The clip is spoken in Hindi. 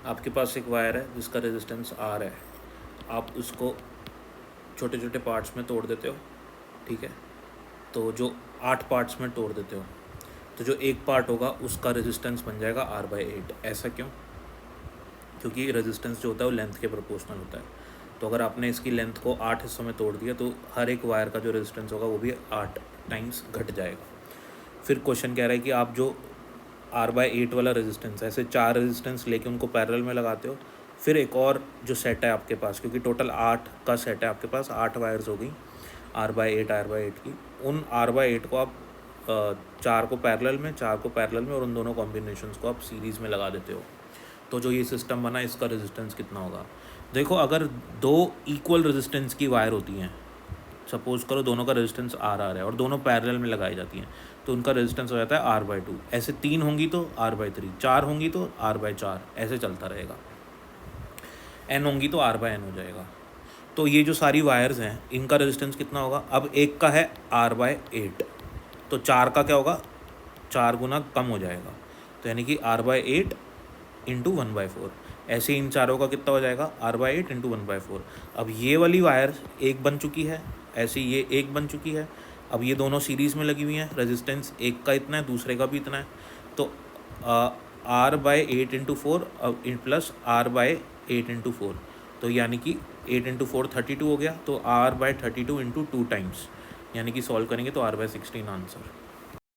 आपके पास एक वायर है जिसका रेजिस्टेंस आर है, आप उसको छोटे छोटे पार्ट्स में तोड़ देते हो, ठीक है। तो जो 8 पार्ट्स में तोड़ देते हो, तो जो एक पार्ट होगा उसका रेजिस्टेंस बन जाएगा R/8। ऐसा क्यों? क्योंकि रेजिस्टेंस जो होता है वो लेंथ के प्रोपोर्शनल होता है। तो अगर आपने इसकी लेंथ को 8 हिस्सों में तोड़ दिया तो हर एक वायर का जो रेजिस्टेंस होगा वो भी 8 टाइम्स घट जाएगा। फिर क्वेश्चन कह रहा है कि आप जो R/8 वाला रेजिस्टेंस है, ऐसे 4 रेजिस्टेंस लेके उनको पैरेलल में लगाते हो, फिर एक और जो सेट है आपके पास, क्योंकि टोटल 8 का सेट है आपके पास, 8 वायर्स हो गई R/8 की, उन R/8 को आप 4 को पैरेलल में, 4 को पैरेलल में और उन दोनों कॉम्बिनेशंस को आप सीरीज़ में लगा देते हो। तो जो ये सिस्टम बना इसका रेजिस्टेंस कितना होगा? देखो, अगर 2 इक्वल रेजिस्टेंस की वायर होती हैं, सपोज करो दोनों का रेजिस्टेंस R है और दोनों पैरेलल में लगाई जाती हैं, तो उनका रेजिस्टेंस हो जाता है R/2। ऐसे 3 होंगी तो R/3, 4 होंगी तो R/4, ऐसे चलता रहेगा। N होंगी तो R/N हो जाएगा। तो ये जो सारी वायर्स हैं इनका रेजिस्टेंस कितना होगा? अब एक का है R/8, तो 4 का क्या होगा? 4 गुना कम हो जाएगा, तो यानी कि R/8 इंटू 1/4। ऐसे इन चारों का कितना हो जाएगा? R/8 into 1/4। अब ये वाली वायर एक बन चुकी है, ऐसी ये एक बन चुकी है। अब ये दोनों सीरीज़ में लगी हुई हैं, रेजिस्टेंस एक का इतना है, दूसरे का भी इतना है, तो R/8 into 4 plus R/8 into 4, तो यानी कि 8 इंटू 4 32 हो गया, तो R/32 इंटू 2 टाइम्स, यानी कि सॉल्व करेंगे तो R/16 आंसर।